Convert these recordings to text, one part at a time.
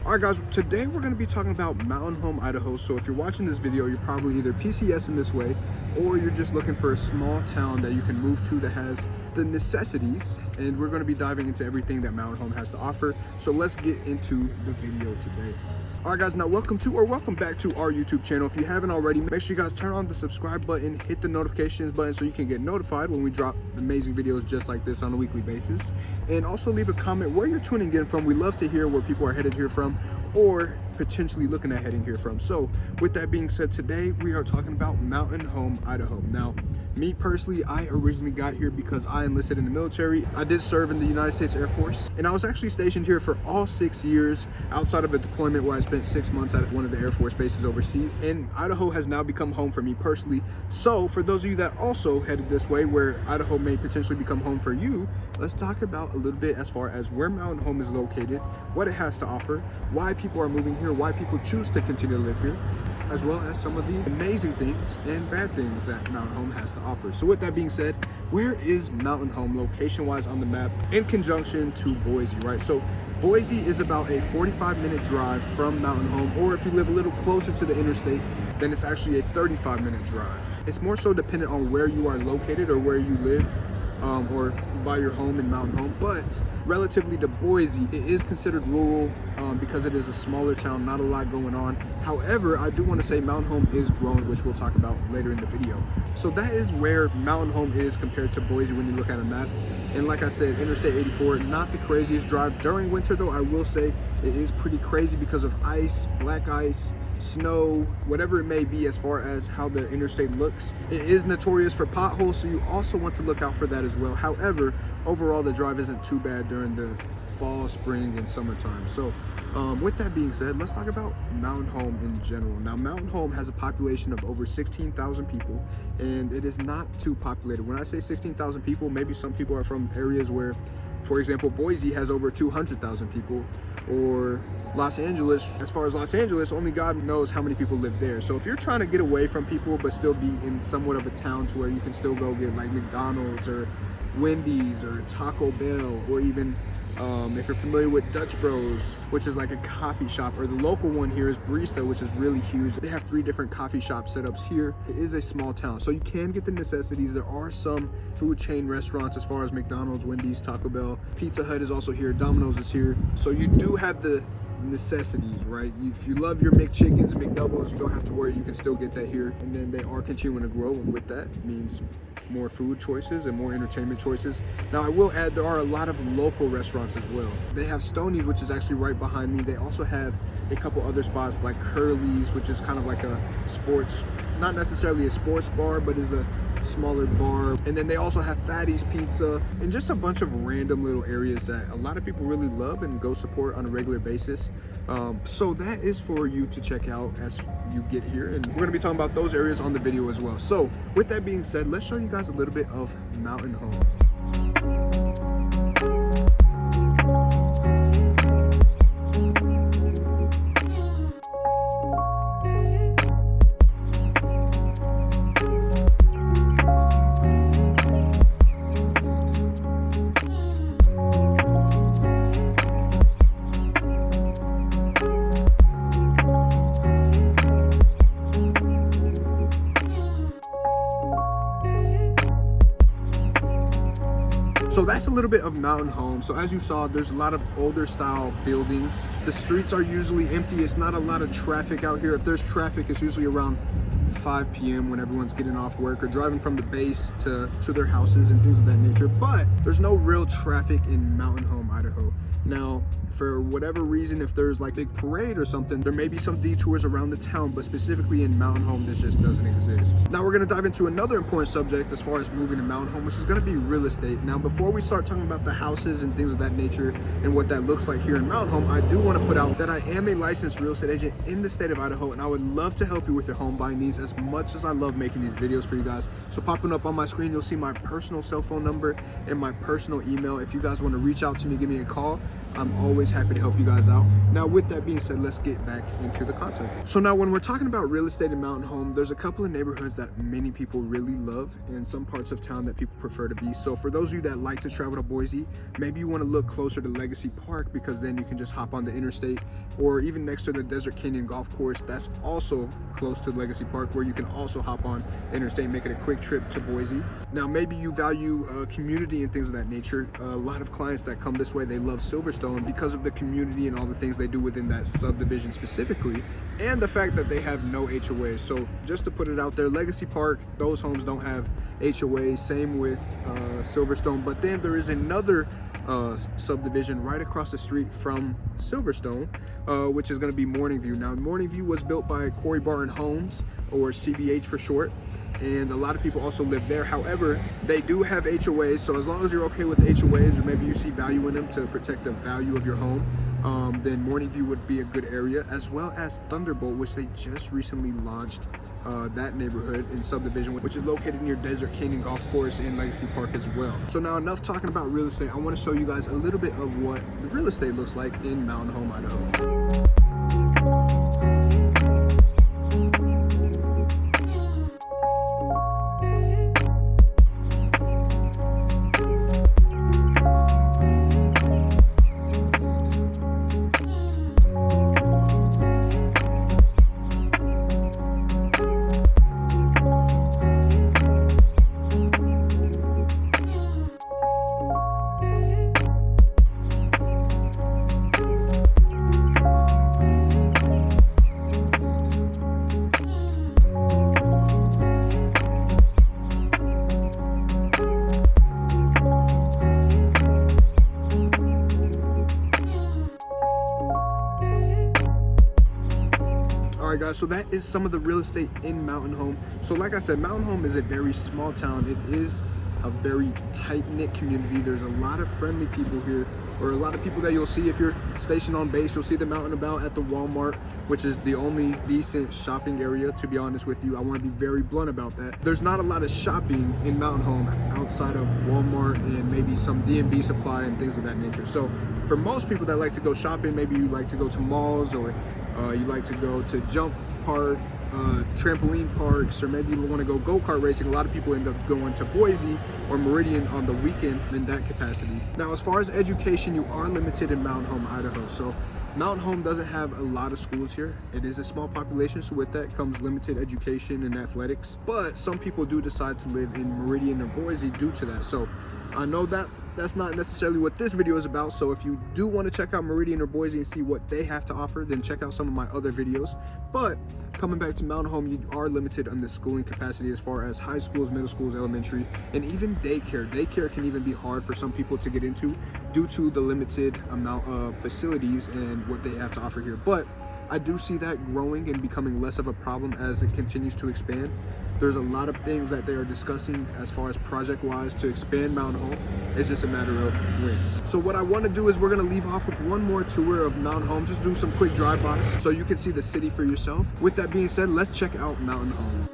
Alright guys, today we're going to be talking about Mountain Home, Idaho. So if you're watching this video, you're probably either PCS in this way, or you're just looking for a small town that you can move to that has the necessities. And we're going to be diving into everything that Mountain Home has to offer. So let's get into the video today. Alright guys, now welcome back to our YouTube channel. If you haven't already, make sure you guys turn on the subscribe button, hit the notifications button so you can get notified when we drop amazing videos just like this on a weekly basis. And also leave a comment where you're tuning in from. We love to hear where people are headed here from, or potentially looking at heading here from. So with that being said, today we are talking about Mountain Home, Idaho. Now, me personally, I originally got here because I enlisted in the military. I did serve in the United States Air Force, and I was actually stationed here for all 6 years outside of a deployment where I spent 6 months at one of the Air Force bases overseas. And Idaho has now become home for me personally. So for those of you that also headed this way, where Idaho may potentially become home for you, let's talk about a little bit as far as where Mountain Home is located, what it has to offer, why people are moving here, why people choose to continue to live here, as well as some of the amazing things and bad things that Mountain Home has to offer. So with that being said, where is Mountain Home location-wise on the map in conjunction to Boise, right? So Boise is about a 45-minute drive from Mountain Home, or if you live a little closer to the interstate, then it's actually a 35-minute drive. It's more so dependent on where you are located or where you live, or by your home in Mountain Home. But relatively to Boise, it is considered rural because it is a smaller town, not a lot going on. However, I do want to say Mountain Home is growing, which we'll talk about later in the video. So that is where Mountain Home is compared to Boise when you look at a map. And like I said, Interstate 84, not the craziest drive. During winter though, I will say it is pretty crazy because of ice, black ice, snow, whatever it may be as far as how the interstate looks. It is notorious for potholes, so you also want to look out for that as well. However, overall the drive isn't too bad during the fall, spring, and summertime. So with that being said, let's talk about Mountain Home in general. Now, Mountain Home has a population of over 16,000 people, and it is not too populated. When I say 16,000 people, maybe some people are from areas where, for example, Boise has over 200,000 people, or Los Angeles. As far as Los Angeles, only God knows how many people live there. So if you're trying to get away from people but still be in somewhat of a town to where you can still go get like McDonald's or Wendy's or Taco Bell, or even if you're familiar with Dutch Bros, which is like a coffee shop, or the local one here is Barista, which is really huge. They have 3 different coffee shop setups here. It is a small town, so you can get the necessities. There are some food chain restaurants as far as McDonald's, Wendy's, Taco Bell. Pizza Hut is also here. Domino's is here. So you do have the necessities, right? If you love your McChickens, McDoubles, you don't have to worry. You can still get that here. And then they are continuing to grow, and with that means more food choices and more entertainment choices. Now, I will add, there are a lot of local restaurants as well. They have Stoney's, which is actually right behind me. They also have a couple other spots like Curly's, which is kind of like a sports, not necessarily a sports bar, but is a smaller bar. And then they also have Fatty's Pizza, and just a bunch of random little areas that a lot of people really love and go support on a regular basis. So that is for you to check out as you get here, and we're going to be talking about those areas on the video as well. So with that being said, let's show you guys a little bit of Mountain Home. So that's a little bit of Mountain Home. So as you saw, there's a lot of older style buildings. The streets are usually empty. It's not a lot of traffic out here. If there's traffic, it's usually around 5 p.m. when everyone's getting off work or driving from the base to their houses and things of that nature. But there's no real traffic in Mountain Home, Idaho. Now, for whatever reason, if there's like a big parade or something, there may be some detours around the town, but specifically in Mountain Home, this just doesn't exist. Now we're gonna dive into another important subject as far as moving to Mountain Home, which is gonna be real estate. Now, before we start talking about the houses and things of that nature and what that looks like here in Mountain Home, I do wanna put out that I am a licensed real estate agent in the state of Idaho, and I would love to help you with your home buying needs as much as I love making these videos for you guys. So popping up on my screen, you'll see my personal cell phone number and my personal email. If you guys wanna reach out to me, give me a call. I'm always always happy to help you guys out. Now, with that being said, let's get back into the content. So now when we're talking about real estate and mountain home, there's a couple of neighborhoods that many people really love and some parts of town that people prefer to be. So for those of you that like to travel to Boise, maybe you want to look closer to Legacy Park, because then you can just hop on the interstate, or even next to the Desert Canyon Golf Course, that's also close to Legacy Park, where you can also hop on the interstate and make it a quick trip to Boise. Now, maybe you value community and things of that nature. A lot of clients that come this way, they love Silverstone because of the community and all the things they do within that subdivision specifically, and the fact that they have no HOA. So just to put it out there, Legacy Park, those homes don't have HOA. Same with Silverstone. But then there is another subdivision right across the street from Silverstone, which is going to be Morning View. Now, Morning View was built by Corey Barton Homes, or CBH for short, and a lot of people also live there. However, they do have HOAs, so as long as you're okay with HOAs, or maybe you see value in them to protect the value of your home, then Morning View would be a good area, as well as Thunderbolt, which they just recently launched that neighborhood in subdivision, which is located near Desert Canyon Golf Course and Legacy Park as well. So now, enough talking about real estate. I want to show you guys a little bit of what the real estate looks like in Mountain Home, Idaho. Alright guys, so that is some of the real estate in Mountain Home. So like I said, Mountain Home is a very small town. It is a very tight-knit community. There's a lot of friendly people here, or a lot of people that you'll see if you're stationed on base. You'll see them out and about at the Walmart, which is the only decent shopping area, to be honest with you. I want to be very blunt about that. There's not a lot of shopping in Mountain Home outside of Walmart and maybe some D&B supply and things of that nature. So for most people that like to go shopping, maybe you like to go to malls, or you like to go to jump park, trampoline parks, or maybe you want to go go-kart racing. A lot of people end up going to Boise or Meridian on the weekend in that capacity. Now, as far as education, you are limited in Mountain Home, Idaho. So Mountain Home doesn't have a lot of schools here. It is a small population, so with that comes limited education and athletics. But some people do decide to live in Meridian or Boise due to that. So I know that that's not necessarily what this video is about, so if you do want to check out Meridian or Boise and see what they have to offer, then check out some of my other videos. But coming back to Mountain Home, you are limited on the schooling capacity as far as high schools, middle schools, elementary, and even daycare. Daycare can even be hard for some people to get into due to the limited amount of facilities and what they have to offer here. But I do see that growing and becoming less of a problem as it continues to expand. There's a lot of things that they are discussing as far as project-wise to expand Mountain Home. It's just a matter of when. So what I want to do is we're going to leave off with one more tour of Mountain Home, just do some quick drive-bys so you can see the city for yourself. With that being said, let's check out Mountain Home.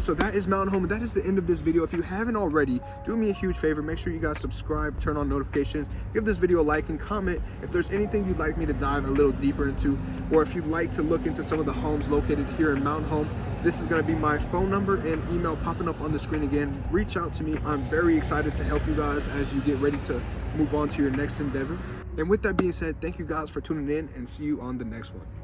so that is Mountain Home. That is the end of this video. If you haven't already, do me a huge favor. Make sure you guys subscribe, turn on notifications, give this video a like, and comment if there's anything you'd like me to dive a little deeper into, or if you'd like to look into some of the homes located here in Mountain Home. This is going to be my phone number and email popping up on the screen again. Reach out to me. I'm very excited to help you guys as you get ready to move on to your next endeavor. And with that being said, thank you guys for tuning in, and see you on the next one.